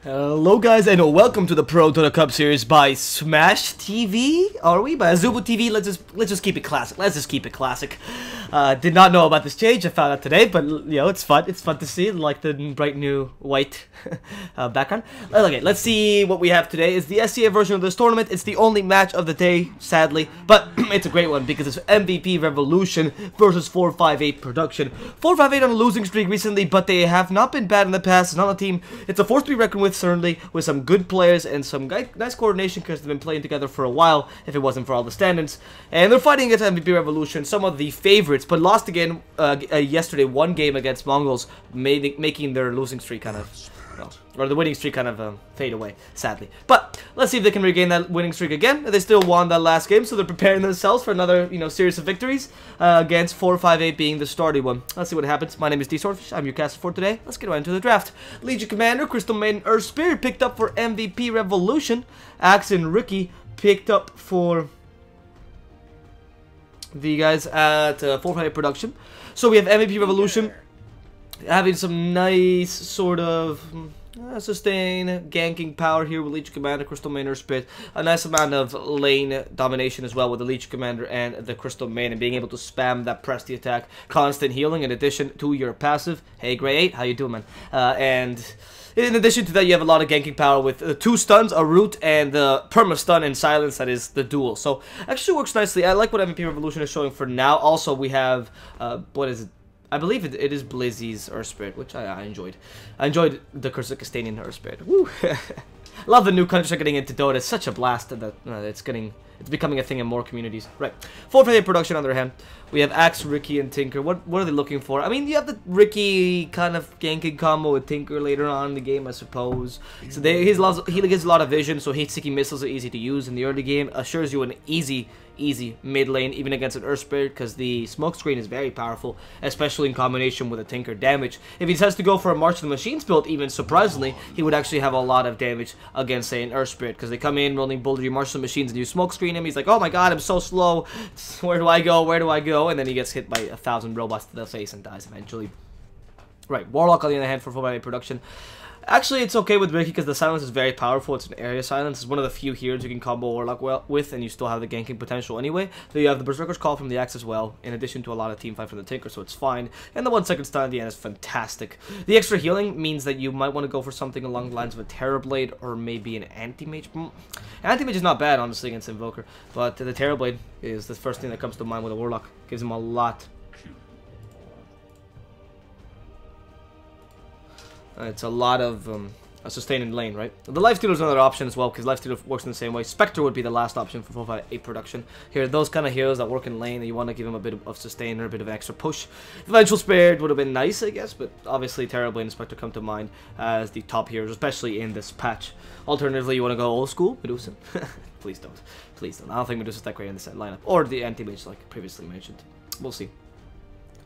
Hello guys and welcome to the ProDota Cup series by Smash TV. Are we? By Azubu TV. Let's just keep it classic. Let's just keep it classic. Did not know about this change. I found out today, but you know, it's fun. It's fun to see, like the bright new white background. Okay, let's see what we have today. It's the SCA version of this tournament. It's the only match of the day, sadly, but it's a great one because it's MVP Revolution versus 458 Production. 458 on a losing streak recently, but they have not been bad in the past. It's not a team. It's a force to be reckoned with, certainly, with some good players and some nice coordination because they've been playing together for a while, if it wasn't for all the stand-ins. And they're fighting against MVP Revolution, some of the favorites, but lost again yesterday, one game against Mongols, making their losing streak kind of, or the winning streak kind of fade away, sadly. But let's see if they can regain that winning streak again. They still won that last game, so they're preparing themselves for another, series of victories against 458 being the starting one. Let's see what happens. My name is DSwordfish. I'm your caster for today. Let's get right into the draft. Legion Commander, Crystal Maiden, Earth Spirit picked up for MVP Revolution. Axe and Ricky picked up for the guys at 458 Production. So we have MVP Revolution having some nice sort of sustain ganking power here with Legion Commander, Crystal Maiden, Earth Spirit. A nice amount of lane domination as well with the Legion Commander and the Crystal Maiden, being able to spam that press the attack, constant healing in addition to your passive. Hey Grey 8, how you doing, man? And in addition to that, you have a lot of ganking power with 2 stuns, a root, and the perma stun and silence that is the duel. So actually works nicely. I like what MVP Revolution is showing for now. Also, we have what is it? I believe it is Blizzy's Earth Spirit, which I enjoyed. I enjoyed the Kazakhstanian Earth Spirit. Woo! Love the new countries are getting into Dota. It's such a blast that it's becoming a thing in more communities. Right. 458 Production on the other hand. We have Axe, Ricky, and Tinker. What are they looking for? I mean, you have the Ricky kind of ganking combo with Tinker later on in the game, I suppose. So he gets a lot of vision, so heat-seeking missiles are easy to use in the early game. Assures you an easy mid lane, even against an Earth Spirit, because the smoke screen is very powerful, especially in combination with a Tinker damage. If he decides to go for a March of the Machines build, even surprisingly, he would actually have a lot of damage against, say, an Earth Spirit, because they come in rolling Boulder March of the Machines and you smoke screen him. He's like, oh my god, I'm so slow. Where do I go? Where do I go? And then he gets hit by 1,000 robots to the face and dies eventually. Right, Warlock on the other hand for 458 Production. Actually, it's okay with Ricky because the silence is very powerful. It's an area silence. It's one of the few heroes you can combo Warlock with, and you still have the ganking potential anyway. So you have the Berserker's Call from the Axe as well, in addition to a lot of teamfight from the Tinker, so it's fine. And the 1 second stun at the end is fantastic. The extra healing means that you might want to go for something along the lines of a Terrorblade or maybe an Anti-Mage. Anti-Mage is not bad, honestly, against Invoker, but the Terrorblade is the first thing that comes to mind with a Warlock. Gives him a lot. It's a lot of a sustaining lane, right? The Lifestealer is another option as well, because Lifestealer works in the same way. Spectre would be the last option for 458 Production. Here, those kind of heroes that work in lane, and you want to give them a bit of sustain or a bit of extra push. Eventual Spirit would have been nice, I guess, but obviously Terrorblade and Spectre come to mind as the top heroes, especially in this patch. Alternatively, you want to go old school, Medusa. Please don't. Please don't. I don't think Medusa's that great in this lineup. Or the Anti-Mage, like previously mentioned. We'll see.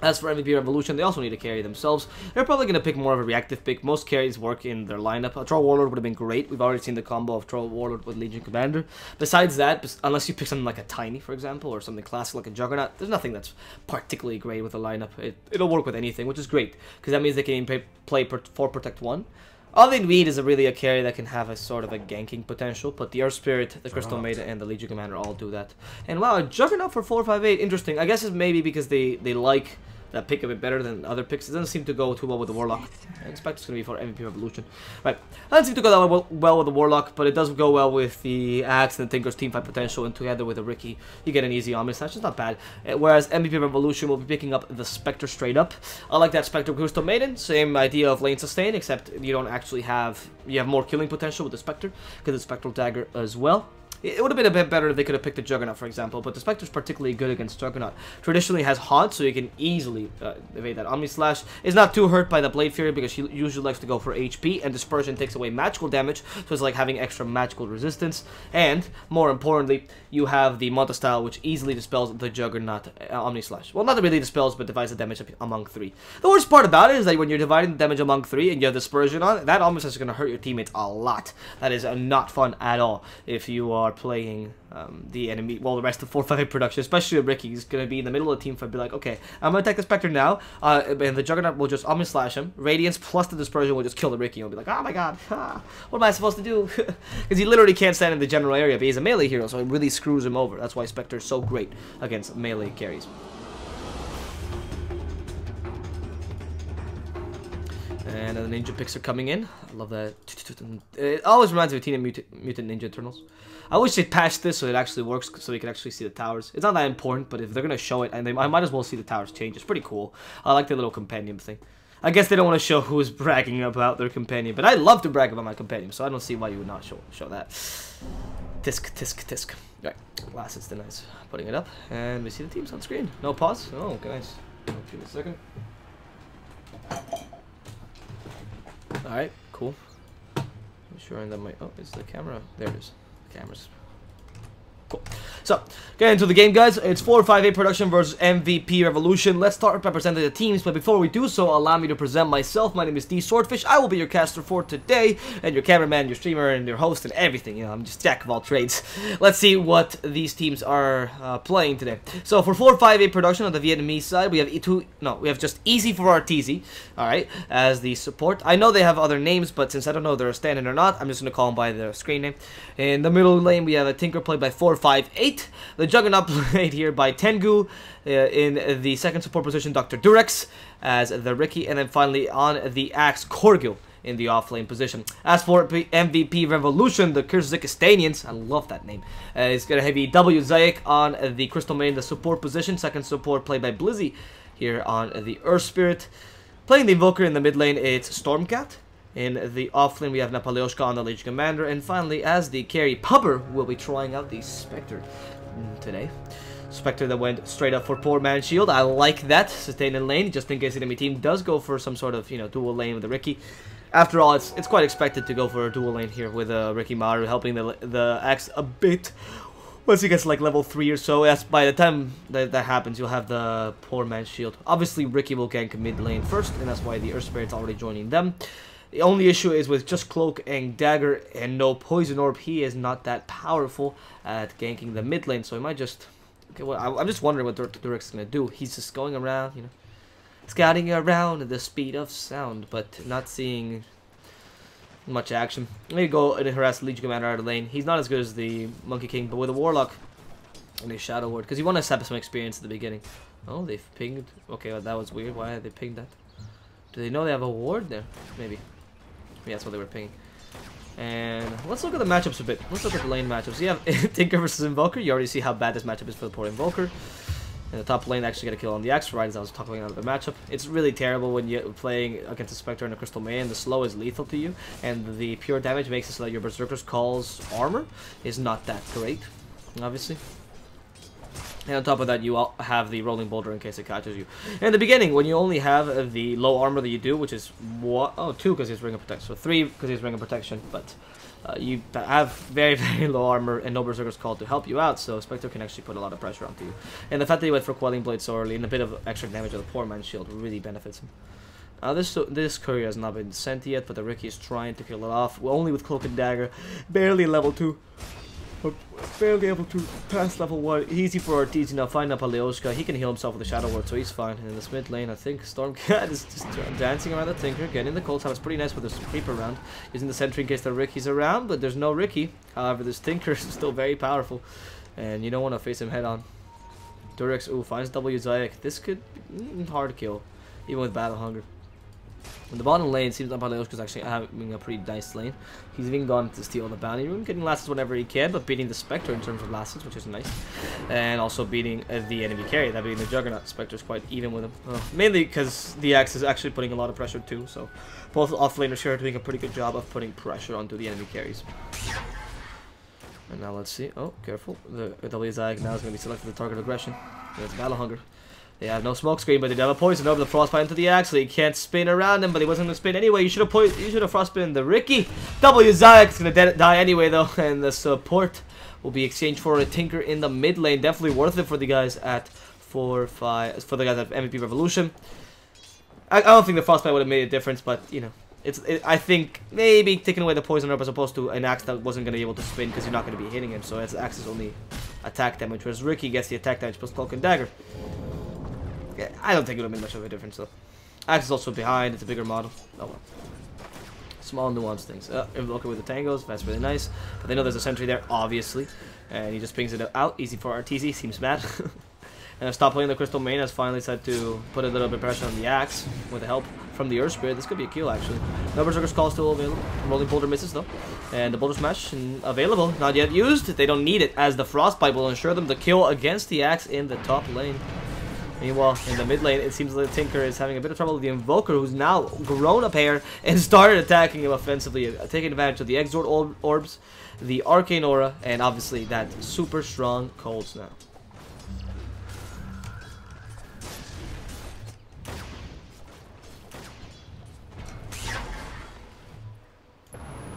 As for MVP Revolution, they also need to carry themselves. They're probably going to pick more of a reactive pick. Most carries work in their lineup. A Troll Warlord would have been great. We've already seen the combo of Troll Warlord with Legion Commander. Besides that, unless you pick something like a Tiny, for example, or something classic like a Juggernaut, there's nothing that's particularly great with the lineup. It'll work with anything, which is great, because that means they can play for Protect 1. All they need is really a carry that can have a sort of a ganking potential, but the Earth Spirit, the Crystal Maiden, and the Legion Commander all do that. And wow, a Juggernaut for 458, interesting. I guess it's maybe because they like that pick a bit better than other picks. It doesn't seem to go too well with the Warlock. I expect it's going to be for MVP Revolution. Right, it doesn't seem to go that well with the Warlock, but it does go well with the Axe and the Tinker's teamfight potential, and together with the Ricky, you get an easy Omni Slash. It's not bad. Whereas MVP Revolution will be picking up the Spectre straight up. I like that Spectre Crystal Maiden. Same idea of lane sustain, except you don't actually have... You have more killing potential with the Spectre, because the Spectral Dagger as well. It would have been a bit better if they could have picked a Juggernaut, for example, but the Spectre's particularly good against Juggernaut. Traditionally has Haunt, so you can easily evade that. Omni Slash is not too hurt by the Blade Fury because she usually likes to go for HP, and Dispersion takes away magical damage, so it's like having extra magical resistance. And, more importantly, you have the Manta Style, which easily dispels the Juggernaut Omni Slash. Well, not really dispels, but divides the damage among 3. The worst part about it is that when you're dividing the damage among 3 and you have Dispersion on, that Omni Slash is going to hurt your teammates a lot. That is not fun at all if you are playing the enemy, well, the rest of 4-5 production, especially Ricky. He's going to be in the middle of the team fight, be like, okay, I'm going to attack the Spectre now, and the Juggernaut will just Omni Slash him. Radiance plus the Dispersion will just kill the Ricky. He'll be like, oh my god, what am I supposed to do? Because he literally can't stand in the general area, but he's a melee hero, so it really screws him over. That's why Spectre is so great against melee carries. And the ninja picks are coming in. I love that. It always reminds me of Teenage Mutant Ninja Turtles. I wish they patched this so it actually works, so you can actually see the towers. It's not that important, but if they're gonna show it, and I might as well see the towers change. It's pretty cool. I like the little companion thing. I guess they don't want to show who's bragging about their companion, but I love to brag about my companion, so I don't see why you would not show that. Tisk, tisk, tisk. Right, last it's the nice. Putting it up, and we see the teams on screen. No pause. Oh, okay, nice. Give me a second. Alright, cool. I'm sure that might. Oh, is the camera? There it is. The camera's. Cool. So, getting into the game, guys. It's 4-5-8 production versus MVP Revolution. Let's start by presenting the teams, but before we do so, allow me to present myself. My name is DSwordfish. I will be your caster for today, and your cameraman, your streamer, and your host, and everything. You know, I'm just jack of all trades. Let's see what these teams are playing today. So, for 4-5-8 production on the Vietnamese side, we have just Easy for Arteezy, alright, as the support. I know they have other names, but since I don't know if they're a stand-in or not, I'm just going to call them by their screen name. In the middle lane, we have a Tinker played by 4-5-8. The Juggernaut played here by Tengu. In the second support position, Dr. Durex as the Ricky. And then finally on the Axe, Korgil in the off-lane position. As for MVP Revolution, the Kyrgyzstanians, I love that name, is going to have W. Zayek on the Crystal Main, the support position. Second support played by Blizzy here on the Earth Spirit. Playing the Invoker in the mid lane, it's Stormcat. In the offlane, we have Napalyoshka on the Legion Commander. And finally, as the carry, Pubber will be trying out the Spectre today. Spectre that went straight up for Poor Man's Shield. I like that. Sustain in lane, just in case the enemy team does go for some sort of, dual lane with the Ricky. After all, it's quite expected to go for a dual lane here with Ricky Maru helping the Axe a bit. Once he gets like level 3 or so, as by the time that happens, you'll have the Poor Man's Shield. Obviously, Ricky will gank mid lane first, and that's why the Earth Spirit's already joining them. The only issue is with just Cloak and Dagger and no Poison Orb, he is not that powerful at ganking the mid lane, so he might just... Okay, well, I'm just wondering what Durex is going to do. He's just going around, scouting around at the speed of sound, but not seeing much action. I'm going to go and harass the Legion Commander out of the lane. He's not as good as the Monkey King, but with a Warlock and a Shadow Ward, because you want to have some experience at the beginning. Oh, they've pinged. Okay, well, that was weird. Why did they ping that? Do they know they have a ward there? Maybe. Yeah, that's what they were pinging. And let's look at the matchups a bit. Let's look at the lane matchups. You have Tinker versus Invoker. You already see how bad this matchup is for the poor Invoker. And the top lane actually got a kill on the Axe, right as I was talking about the matchup. It's really terrible when you're playing against a Spectre and a Crystal Main. The slow is lethal to you, and the pure damage makes it so that your Berserker's Call's armor is not that great, obviously. And on top of that, you all have the Rolling Boulder in case it catches you. In the beginning, when you only have the low armor that you do, which is 2 because he's Ring of Protection, so 3 because he's Ring of Protection, but you have very, very low armor and no Berserker's Call to help you out, so Spectre can actually put a lot of pressure onto you. And the fact that he went for Quelling Blade so early and a bit of extra damage of the Poor Man's Shield really benefits him. This courier has not been sent yet, but the Ricky is trying to kill it off, only with Cloak and Dagger, barely level 2. Barely able to pass level 1. Easy for Arteezy now. Find Napalyoshka. He can heal himself with the Shadow Ward, so he's fine. And in this mid lane, I think Stormcat is just dancing around the Tinker, getting the Cold Time. It's pretty nice with this creep around. Using the sentry in case the Ricky's around, but there's no Ricky. However, this Tinker is still very powerful, and you don't want to face him head on. Durex, finds W Zayek. This could be hard kill, even with Battle Hunger. In the bottom lane, it seems like Napalyoshka is actually having a pretty nice lane. He's even gone to steal the bounty room, getting lasses whenever he can, but beating the Spectre in terms of lasses, which is nice. And also beating the enemy carry, that being the Juggernaut. Spectre's quite even with him. Mainly because the Axe is actually putting a lot of pressure too, so both offlaners here are doing a pretty good job of putting pressure onto the enemy carries. And now let's see. Oh, careful. The WZag now is going to be selected the target aggression. That's Battle Hunger. They have no smoke screen, but they do have a poison over the frostbite into the Axe, so he can't spin around him, but he wasn't going to spin anyway. You should have frostbitten the Ricky. W Zayek is going to die anyway, though, and the support will be exchanged for a Tinker in the mid lane. Definitely worth it for the guys at 4-5, for the guys at MVP Revolution. I don't think the frostbite would have made a difference, but, I think maybe taking away the poison herb as opposed to an axe that wasn't going to be able to spin because you're not going to be hitting him. So it's axe's only attack damage, whereas Ricky gets the attack damage plus cloak and dagger. Yeah, I don't think it'll make much of a difference though. Axe is also behind. It's a bigger model. Oh well. Small nuanced things. Invoker with the tangos. That's really nice. But they know there's a sentry there, obviously, and he just pings it out. Easy for RTZ. Seems mad. And stop playing the Crystal Main has finally decided to put a little bit of pressure on the axe with the help from the Earth Spirit. This could be a kill actually. No Berserker's Call still available. Rolling Boulder misses though. And the Boulder Smash available. Not yet used. They don't need it as the Frostbite will ensure them the kill against the axe in the top lane. Meanwhile, in the mid lane, it seems like the Tinker is having a bit of trouble with the Invoker, who's now grown a pair and started attacking him offensively, taking advantage of the Exort Orbs, the Arcane Aura, and obviously that super strong Cold Snap.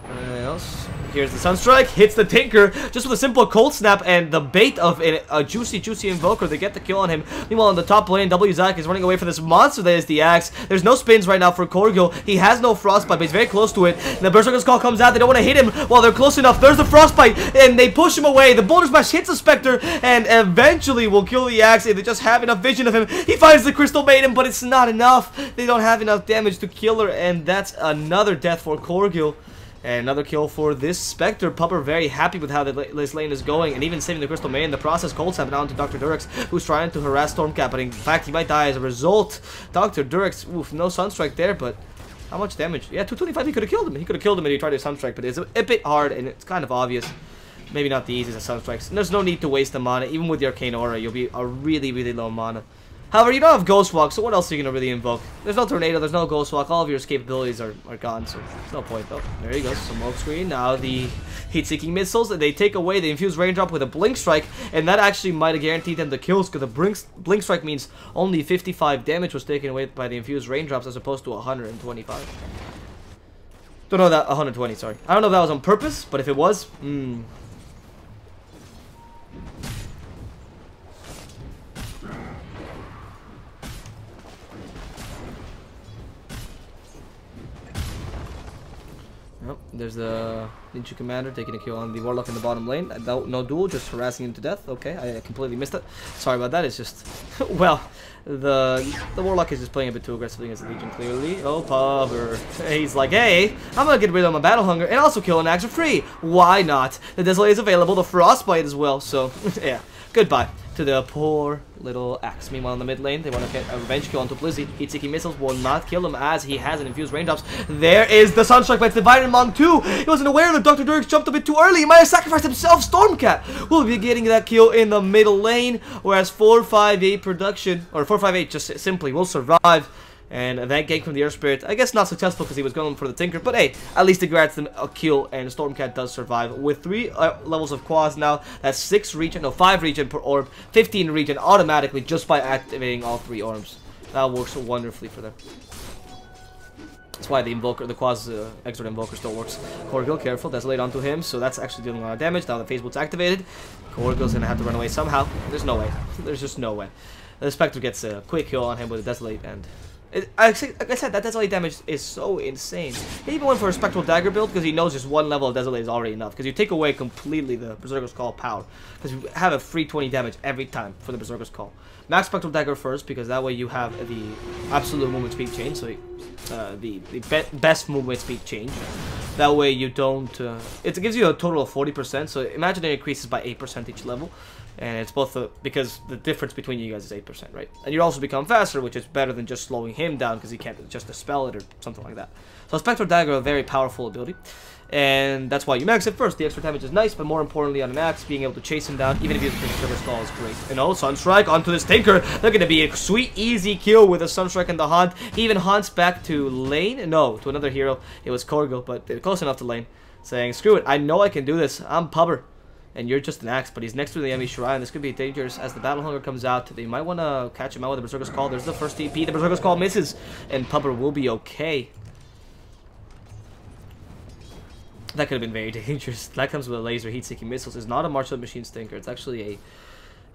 Anything else? Here's the Sunstrike, hits the Tinker just with a simple Cold Snap and the bait of a juicy Invoker. They get the kill on him. Meanwhile, on the top lane, WZak is running away from this monster that is the axe. There's no spins right now for Korgil. He has no Frostbite, but he's very close to it. And the Berserker's Call comes out. They don't want to hit him while they're close enough. There's the Frostbite, and they push him away. The Boulder Smash hits the Spectre, and eventually will kill the axe if they just have enough vision of him. He finds the Crystal Maiden, but it's not enough. They don't have enough damage to kill her, and that's another death for Korgil. And another kill for this Spectre. Pupper very happy with how this lane is going, and even saving the Crystal Maiden in the process. Cold Snap down to Dr. Durex, who's trying to harass Stormcat, but in fact he might die as a result. Dr. Durex, oof, no Sunstrike there, but how much damage? Yeah, 225, he could have killed him. He could have killed him if he tried to Sunstrike, but it's a bit hard, and it's kind of obvious. Maybe not the easiest of Sunstrikes. There's no need to waste the mana. Even with the Arcane Aura, you'll be a really, really low mana. However, you don't have Ghost Walk, so what else are you going to really invoke? There's no Tornado, there's no Ghost Walk, all of your escape abilities are gone, so there's no point though. There you go, Smoke Screen. Now the Heat-Seeking Missiles, they take away the Infused Raindrop with a Blink Strike, and that actually might have guaranteed them the kills, because the Blink Strike means only 55 damage was taken away by the Infused Raindrops as opposed to 125. Don't know that, 120, sorry. I don't know if that was on purpose, but if it was, Oh, there's the Ninja Commander taking a kill on the Warlock in the bottom lane. No duel, just harassing him to death. Okay, I completely missed it. Sorry about that. It's just, well, the Warlock is just playing a bit too aggressively against the Legion, clearly. Oh, Pubber. He's like, hey, I'm gonna get rid of my Battle Hunger and also kill an axe for free. Why not? The Desolate is available, the Frostbite as well, so, yeah. Goodbye to the poor little axe. Meanwhile, in the mid lane, they want to get a revenge kill onto Blizzy. Heat-Seeking Missiles will not kill him as he has an Infused Raindrops. There is the Sunstrike, but it's divided among two. He wasn't aware that Dr. Durex jumped a bit too early. He might have sacrificed himself. Stormcat will be getting that kill in the middle lane, whereas 458 production, or 458 just simply will survive. And that gank from the Earth Spirit, I guess not successful because he was going for the Tinker, but hey, at least it grants them a kill, and Stormcat does survive. With 3 levels of quads now, that's 5 regen per orb, 15 regen automatically just by activating all 3 orbs. That works wonderfully for them. That's why the Invoker, the Quaz Exort Invoker still works. Korgil, careful, Desolate onto him, so that's actually dealing a lot of damage. Now the Phase Boot's activated. Korgil's gonna have to run away somehow. There's no way. There's just no way. The Spectre gets a quick kill on him with a Desolate, and like I said, that Desolate damage is so insane. He even went for a Spectral Dagger build because he knows just 1 level of Desolate is already enough. Because you take away completely the Berserker's Call power. Because you have a free 20 damage every time for the Berserker's Call. Max Spectral Dagger first, because that way you have the absolute movement speed change. So the best movement speed change. That way you don't... it gives you a total of 40%. So imagine it increases by 8% each level. And it's both because the difference between you guys is 8%, right? And you also become faster, which is better than just slowing him down because he can't just dispel it or something like that. So Spectral Dagger, a very powerful ability. And that's why you max it first. The extra damage is nice, but more importantly on an axe, being able to chase him down, even if you use the Berserker's Call, is great. And oh, Sunstrike onto this Tinker. They're going to be a sweet, easy kill with a Sunstrike and the Haunt. He even haunts back to lane. No, to another hero. It was Korgil, but they're close enough to lane. Saying, screw it, I know I can do this. I'm Pubber. And you're just an axe, but he's next to the enemy Shrine. This could be dangerous as the Battle Hunger comes out. They might want to catch him out with the Berserker's Call. There's the first TP. The Berserker's Call misses, and Pubber will be okay. That could have been very dangerous. That comes with a laser. Heat-Seeking Missiles is not a Martial Machine Stinker. It's actually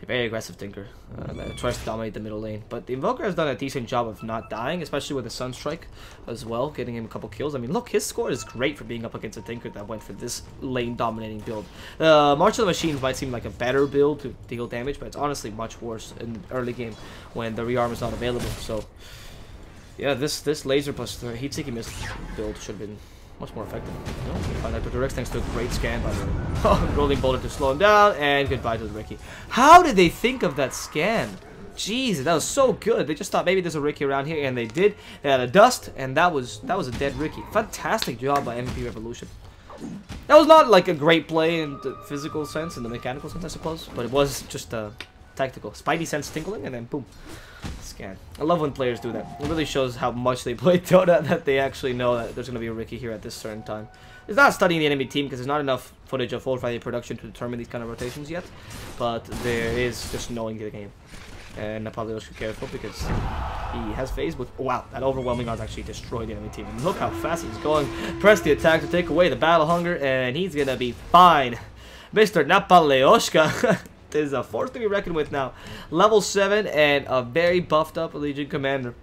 A very aggressive Tinker that tries to dominate the middle lane. But the Invoker has done a decent job of not dying, especially with the Sunstrike as well, getting him a couple kills. I mean, look, his score is great for being up against a Tinker that went for this lane-dominating build. March of the Machines might seem like a better build to deal damage, but it's honestly much worse in the early game when the rearm is not available. So, yeah, this laser plus the heat-seeking mist build should have been much more effective. No, find Dr. Durex thanks to a great scan by the rolling boulder to slow him down, and goodbye to the Ricky. How did they think of that scan? Jeez, that was so good. They just thought maybe there's a Ricky around here, and they did. They had a dust, and that was a dead Ricky. Fantastic job by MVP Revolution. That was not like a great play in the physical sense, in the mechanical sense, I suppose, but it was just a tactical. Spidey sense tingling, and then boom. Scan. I love when players do that. It really shows how much they play Dota, that they actually know that there's going to be a Ricky here at this certain time. It's not studying the enemy team because there's not enough footage of 4-5 production to determine these kind of rotations yet, but there is just knowing the game. And Napoleon should be careful because he has phase, but wow, that overwhelming odds actually destroyed the enemy team. And look how fast he's going. Press the attack to take away the battle hunger, and he's going to be fine. Mr. Napaleoshka is a force to be reckoned with now. Level 7 and a very buffed up Legion Commander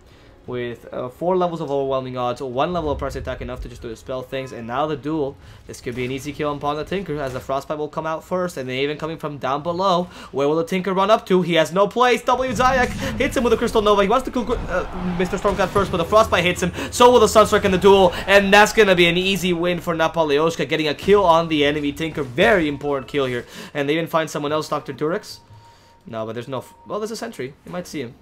with 4 levels of overwhelming odds, 1 level of press attack enough to just to dispel things, and now the duel. This could be an easy kill upon the Tinker as the Frostbite will come out first, and then even coming from down below. Where will the Tinker run up to? He has no place. W Zayak hits him with a Crystal Nova. He wants to kill Mr. Stormcat first, but the Frostbite hits him. So will the Sunstrike in the duel, and that's going to be an easy win for Napaleoshka, getting a kill on the enemy Tinker. Very important kill here. And they even find someone else, Dr. Durex. No, but there's no... Well, there's a sentry. You might see him.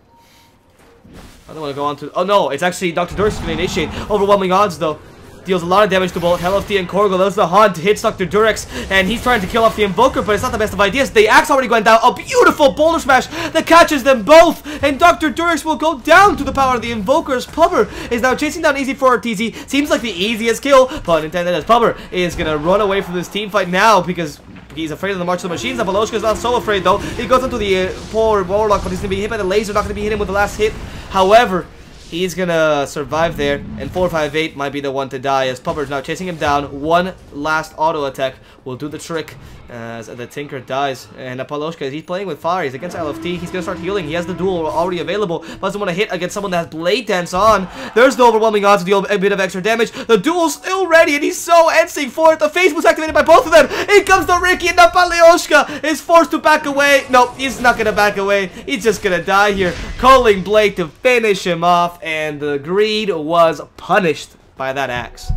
I don't want to go on to... Oh no, it's actually Dr. Durex going to initiate. Overwhelming odds though. Deals a lot of damage to both LFT and Korgo. There's the Hunt, hits Dr. Durex, and he's trying to kill off the Invoker, but it's not the best of ideas. The Axe already went down. A beautiful Boulder Smash that catches them both, and Dr. Durex will go down to the power of the Invoker's Pubber is now chasing down Easy for TZ. Seems like the easiest kill, pun intended, as Pubber is going to run away from this team fight now because he's afraid of the March of the Machines. Napaleoshka is not so afraid though. He goes into the poor Warlock, but he's going to be hit by the laser, not going to be hit him with the last hit. However, he's gonna survive there, and 458 might be the one to die as Pupper's now chasing him down. One last auto attack will do the trick as the Tinker dies. And Napaleoshka, he's playing with fire. He's against LFT. He's gonna start healing. He has the duel already available. Doesn't want to hit against someone that has Blade Dance on. There's no overwhelming odds to deal a bit of extra damage. The duel's still ready, and he's so antsy for it. The face was activated by both of them. In comes the Ricky, and Napaleoshka is forced to back away. No, he's not gonna back away. He's just gonna die here. Calling Blade to finish him off, and the greed was punished by that axe.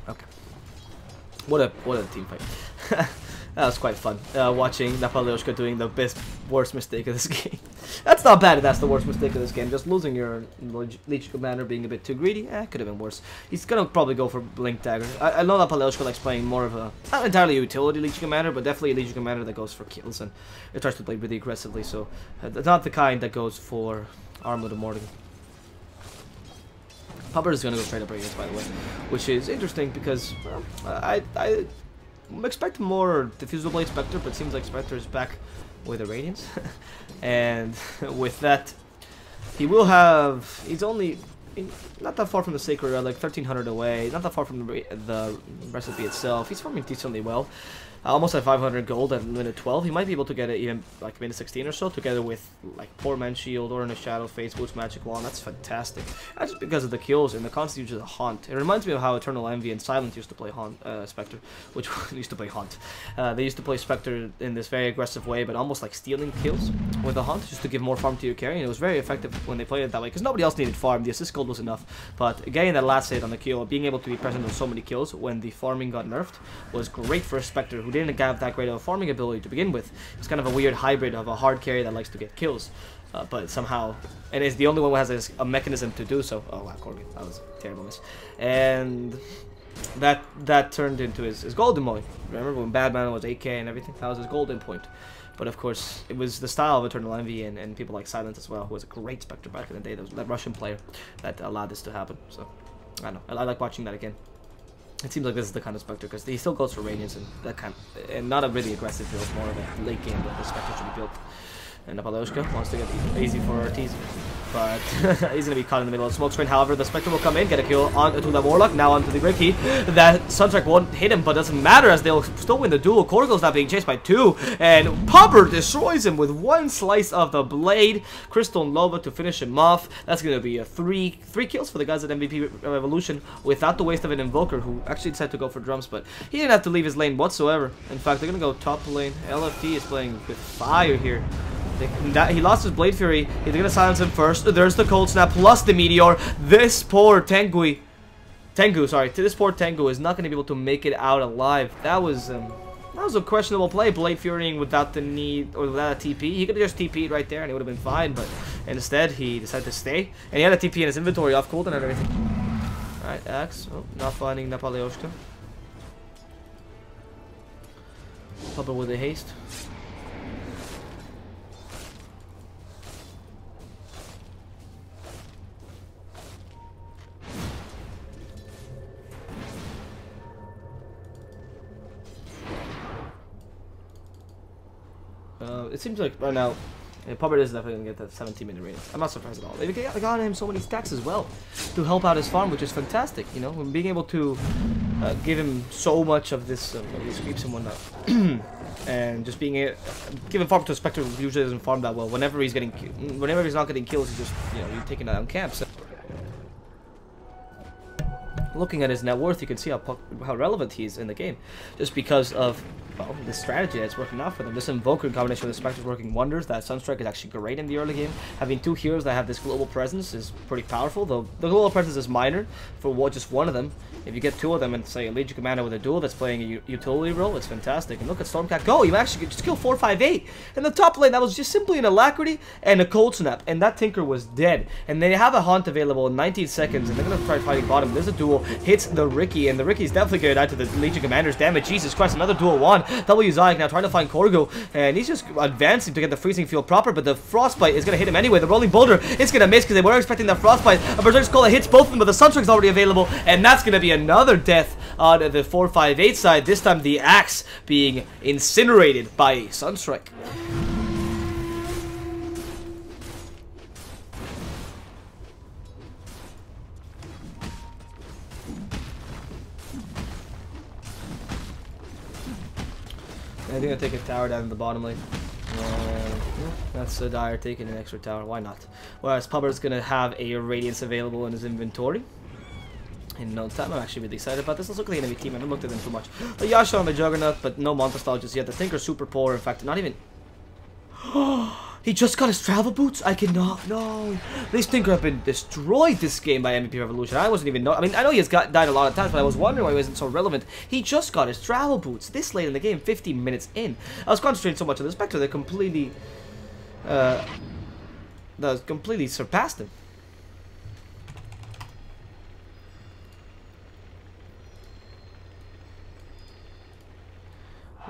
Okay. What a team fight. That was quite fun. Watching Napaleoshka doing the worst mistake of this game. That's not bad if that's the worst mistake of this game. Just losing your Leech Commander, being a bit too greedy, could have been worse. He's gonna probably go for Blink Dagger. I know Napaleoshka likes playing more of a, not entirely a utility Leech Commander, but definitely a Leech Commander that goes for kills, and it tries to play really aggressively, so not the kind that goes for Armlet of Morning. Pupper is gonna go straight up Radiance, by the way, which is interesting because I expect more Diffusal Blade Spectre, but it seems like Spectre is back with a Radiance. And with that, he will have... He's only not that far from the Sacred Relic, 1300 away, not that far from the recipe itself. He's farming decently well. Almost at 500 gold at minute 12. He might be able to get it even like minute 16 or so, together with like Poor Man's Shield, or in a Shadow, Face Boots, Magic Wand. That's fantastic. That's just because of the kills and the constant use of the Haunt. It reminds me of how Eternal Envy and Silent used to play Spectre, which used to play Haunt. They used to play Spectre in this very aggressive way, but almost like stealing kills with the Haunt, just to give more farm to your carry, and it was very effective when they played it that way, because nobody else needed farm. The assist gold was enough, but getting that last hit on the kill, being able to be present on so many kills when the farming got nerfed, was great for a Spectre who didn't have that great of a farming ability to begin with. It's kind of a weird hybrid of a hard carry that likes to get kills, but somehow, and is the only one who has a mechanism to do so. Oh wow, Corby, that was a terrible miss. And that turned into his golden point. Remember when Badman was 8k and everything? That was his golden point. But of course, it was the style of Eternal Envy and people like Silent as well, who was a great Spectre back in the day. That was that Russian player that allowed this to happen. So I don't know, I like watching that again. It seems like this is the kind of Spectre, because he still goes for Radiance and that kind of, and not a really aggressive build, more of a late game that the Spectre should be built. And Napaleoshka wants to get easy for Ortiz. but he's going to be caught in the middle of the smoke screen. However, the Spectre will come in, get a kill onto the Warlock, now onto the Ricky. That Sunstrike won't hit him, but doesn't matter as they'll still win the duel. Corgo's now being chased by 2, and Popper destroys him with 1 slice of the blade. Crystal and Lova to finish him off. That's going to be a 3 kills for the guys at MVP Revolution without the waste of an Invoker, who actually decided to go for drums, but he didn't have to leave his lane whatsoever. In fact, they're going to go top lane. LFT is playing with fire here. He lost his Blade Fury. He's going to silence him first. There's the Cold Snap plus the Meteor. This poor Tengu, this poor Tengu is not going to be able to make it out alive. That was a questionable play, Blade Furying without the need, or without a TP. He could have just TP'd right there and it would have been fine, but instead he decided to stay. And he had a TP in his inventory off cooldown and everything. Alright, Axe. Oh, not finding Napalyoshka. Papa with a haste. It seems like right now, Puppet is definitely going to get that 17-minute rating. I'm not surprised at all. They got him so many stacks as well to help out his farm, which is fantastic. You know, being able to give him so much of this, these creeps and whatnot, and just being giving farm to a Spectre who usually doesn't farm that well. Whenever he's not getting kills, he's just you're taking that on camps. Looking at his net worth, you can see how relevant he is in the game, just because of the strategy that's working out for them. This Invoker in combination with the Spectre is working wonders. That Sunstrike is actually great in the early game. Having 2 heroes that have this global presence is pretty powerful, though the global presence is minor for just one of them. If you get 2 of them and say a Legion Commander with a duel that's playing a utility role, it's fantastic. And look at Stormcat go! You actually just kill 4-5-8 in the top lane. That was just simply an Alacrity and a Cold Snap, and that Tinker was dead. And they have a Haunt available in 19 seconds, and they're gonna try fighting bottom. There's a duel, hits the Ricky, and the Ricky's definitely gonna die to the Legion Commander's damage. Jesus Christ, another duel 1. W Zayek now trying to find Korgo, and he's just advancing to get the freezing field proper, but the Frostbite is gonna hit him anyway. The Rolling Boulder is gonna miss because they weren't expecting that Frostbite. A Berserk's Call that hits both of them, but the Sunstrike's already available, and that's gonna be another death on the 4-5-8 side. This time the Axe being incinerated by Sunstrike. I think I'll take a tower down in the bottom lane. That's a Dire taking an extra tower. Why not? Whereas Pubber's gonna have a Radiance available in his inventory in no time. I'm actually really excited about this. Let's look at the enemy team. I haven't looked at them too much. The Yasha on the Juggernaut, but no Monster just yet. The Tinker's super poor. In fact, not even... He just got his travel boots? I cannot. No. This Tinker have been destroyed this game by MVP Revolution. I wasn't even know. I mean, I know he has died a lot of times, but I was wondering why he wasn't so relevant. He just got his travel boots this late in the game, 15 minutes in. I was concentrating so much on the Spectre that completely surpassed him.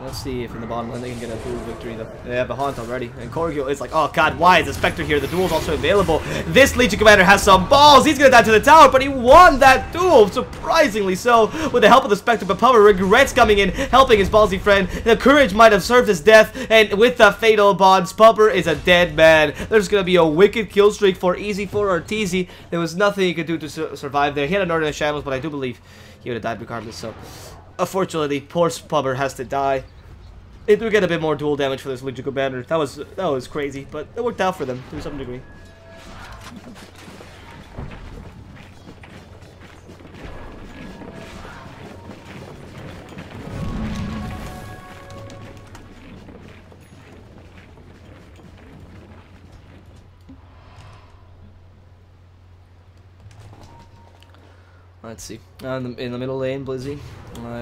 Let's see if in the bottom lane they can get a duel victory though. They have a Haunt already. And Korgio is like, oh god, why is the Spectre here? The duel's also available. This Legion Commander has some balls. He's gonna die to the tower, but he won that duel, surprisingly so, with the help of the Spectre. But Pubber regrets coming in, helping his ballsy friend. The courage might have served his death, and with the fatal bonds, Pubber is a dead man. There's gonna be a wicked kill streak for Easy for Ortiz. There was nothing he could do to survive there. He had a Northern Shadows, but I do believe he would have died regardless, so... Unfortunately, poor Pubber has to die. It will get a bit more dual damage for this Legion Commander. That was crazy, but it worked out for them to some degree. Let's see. In the middle lane, Blizzy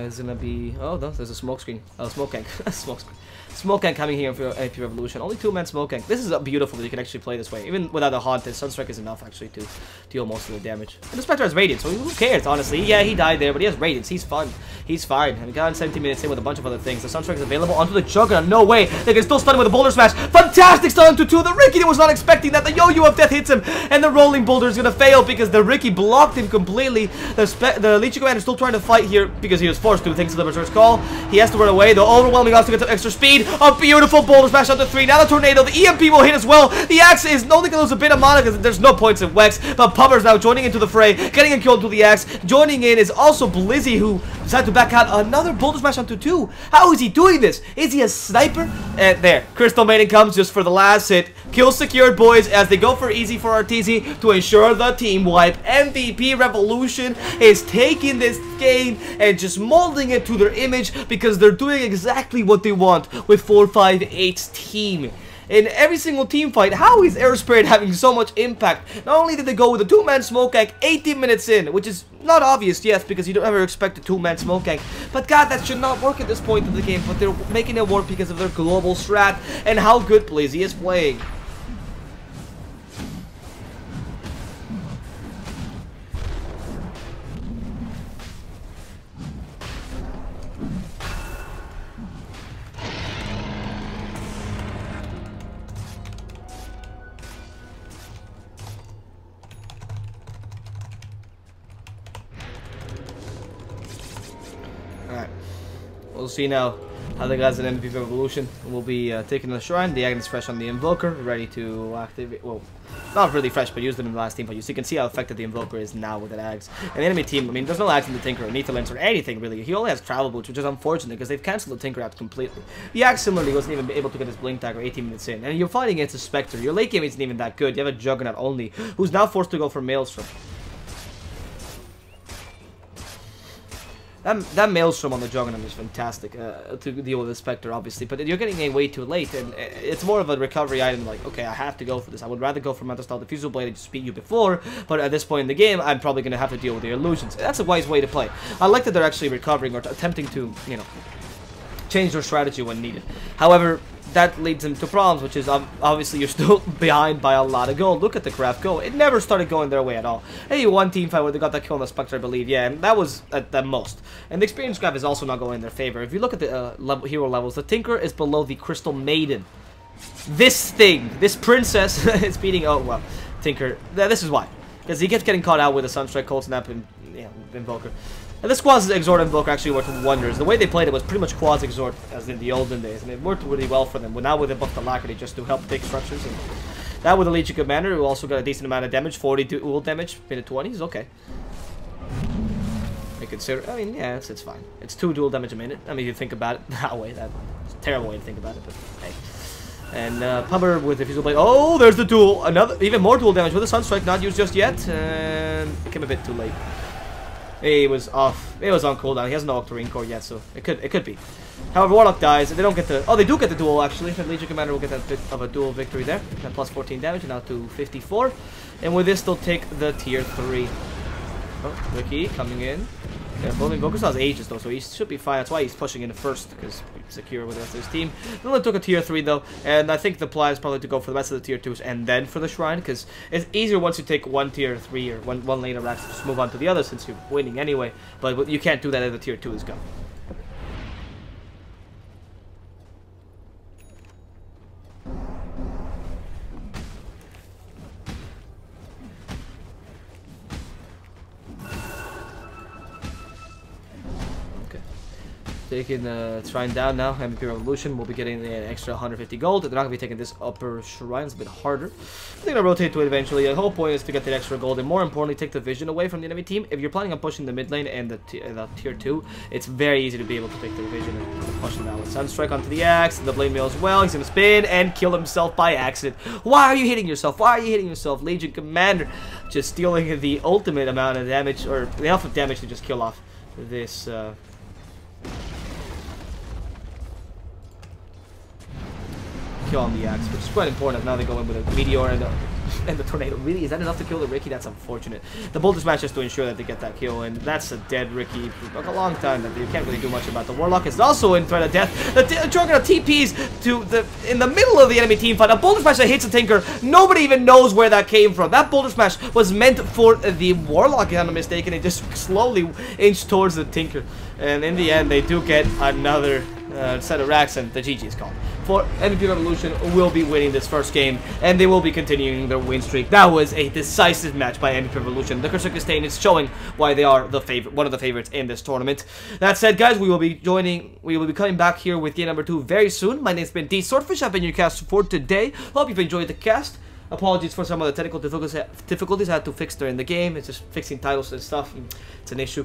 is gonna be. Oh no, there's a smoke screen. Oh, smoke tank. Smoke screen. Smoke tank coming here for AP Revolution. Only 2-man smoke tank. This is beautiful that you can actually play this way. Even without the Haunt, the Sunstrike is enough actually to deal most of the damage. And the Spectre has Radiance, so who cares, honestly? Yeah, he died there, but he has Radiance. He's fun. He's fine. And he got in 17 minutes in with a bunch of other things. The Sunstrike is available onto the Juggernaut. No way. They can still stun him with a Boulder Smash. Fantastic stun into 2. The Ricky was not expecting that. The Yo-Yo of Death hits him. And the Rolling Boulder is going to fail because the Ricky blocked him completely. The Legion Commander is still trying to fight here because he was forced to thanks to the Berserk's Call. He has to run away. The overwhelming odds to get some extra speed. speed. A beautiful boulder smash onto 3. Now the tornado. The EMP will hit as well. The axe is only going to lose a bit of mana because there's no points in Wex. But Pummer's now joining into the fray, getting a kill into the axe. Joining in is also Blizzy, who decided to back out another boulder smash onto 2. How is he doing this? Is he a sniper? And there, Crystal Maiden comes just for the last hit. Kill secured, boys, as they go for easy for RTZ to ensure the team wipe. MVP Revolution is taking this game and just molding it to their image because they're doing exactly what they want with 458's team. In every single team fight, how is Air Spirit having so much impact? Not only did they go with a 2-man smoke gank 18 minutes in, which is not obvious yet because you don't ever expect a 2-man smoke gank, but god, that should not work at this point of the game, but they're making it work because of their global strat and how good Blizzy is playing. Alright, we'll see now how the guys at MVP Revolution will be taking the shrine. The Agnes fresh on the Invoker, ready to activate. Well, not really fresh, but used them in the last team fight. So you can see how effective the Invoker is now with that Ags. And the enemy team, I mean, there's no Ags in the Tinker or Nita Lens or anything really. He only has Travel Boots, which is unfortunate because they've cancelled the Tinker out completely. The Ags similarly wasn't even able to get his Blink Dagger 18 minutes in. And you're fighting against a Spectre. Your late game isn't even that good. You have a Juggernaut only, who's now forced to go for Maelstrom. That Maelstrom on the Juggernaut is fantastic to deal with the Spectre, obviously, but you're getting it way too late, and it's more of a recovery item, like, okay, I have to go for this. I would rather go for Mental Style Diffusal Blade and just beat you before, but at this point in the game, I'm probably going to have to deal with the illusions. That's a wise way to play. I like that they're actually recovering or attempting to, you know, change their strategy when needed. However, that leads into problems, which is obviously you're still behind by a lot of gold. Look at the craft go. It never started going their way at all. Hey, one team fight where they got that kill on the Spectre, I believe. Yeah, and that was at the most. And the experience graph is also not going in their favor. If you look at the hero levels, the Tinker is below the Crystal Maiden. This thing, this princess, is beating, oh, well, Tinker. This is why. Because he kept getting caught out with a Sunstrike, Cold Snap, and, yeah, Invoker. And this Quasi Exhort Invoker actually worked wonders. The way they played it was pretty much Quasi Exhort as in the olden days, and it worked really well for them. But now with the buff Alacrity just to help take structures, and that with the Legion Commander, who also got a decent amount of damage, 40 dual damage, mid 20s, okay. I consider, I mean, yeah, it's fine. It's 2 dual damage a minute. I mean, you think about it that way, that's a terrible way to think about it, but hey. And Pummer with the Diffusal Blade. Oh, there's the duel. Another, even more dual damage with the Sunstrike, not used just yet, and it came a bit too late. He was off. It was on cooldown. He has no Octarine Core yet, so it could be. However, Warlock dies. They don't get the. Oh, they do get the duel actually. The Legion Commander will get that bit of a duel victory there. That plus 14 damage, and now to 54. And with this, they'll take the tier 3. Oh, Ricky coming in. Careful. Invoker still has Aegis though, so he should be fine. That's why he's pushing in first, because he's secure with the rest of his team. They only took a tier 3 though, and I think the plan is probably to go for the rest of the tier 2s and then for the shrine, because it's easier once you take one tier 3 or one lane of racks to just move on to the other since you're winning anyway. But you can't do that if the tier 2 is gone. Taking the shrine down now. MVP Revolution will be getting an extra 150 gold. They're not going to be taking this upper shrine. It's a bit harder. They're going to rotate to it eventually. The whole point is to get that extra gold and more importantly, take the vision away from the enemy team. If you're planning on pushing the mid lane and the tier 2, it's very easy to be able to take the vision and push them out. With Sunstrike onto the axe, the blade mail as well. He's going to spin and kill himself by accident. Why are you hitting yourself? Why are you hitting yourself? Legion Commander just stealing the ultimate amount of damage, or enough of damage to just kill off this... kill on the axe, which is quite important. Now they go in with a meteor and the tornado. Really, is that enough to kill the Ricky? That's unfortunate. The Boulder Smash just to ensure that they get that kill, and that's a dead Ricky for like a long time. That you can't really do much about. The Warlock is also in threat of death. The Juggernaut TPs to in the middle of the enemy team fight. A Boulder Smash that hits a Tinker. Nobody even knows where that came from. That Boulder Smash was meant for the Warlock, if I'm not mistaken. It just slowly inched towards the Tinker, and in the end, they do get another set of racks, and the GG is called. for MVP Revolution will be winning this first game, and they will be continuing their win streak. That was a decisive match by MVP Revolution. The Kursuka Stain is showing why they are the favorite, one of the favorites in this tournament. That said, guys, we will be coming back here with game number 2 very soon. My name's been DSwordfish. I've been your cast for today. Hope you've enjoyed the cast. Apologies for some of the technical difficulties I had to fix during the game. It's just fixing titles and stuff. It's an issue.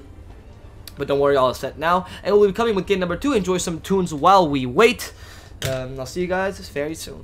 But don't worry, all is set now. And we'll be coming with game number 2. Enjoy some tunes while we wait. I'll see you guys very soon.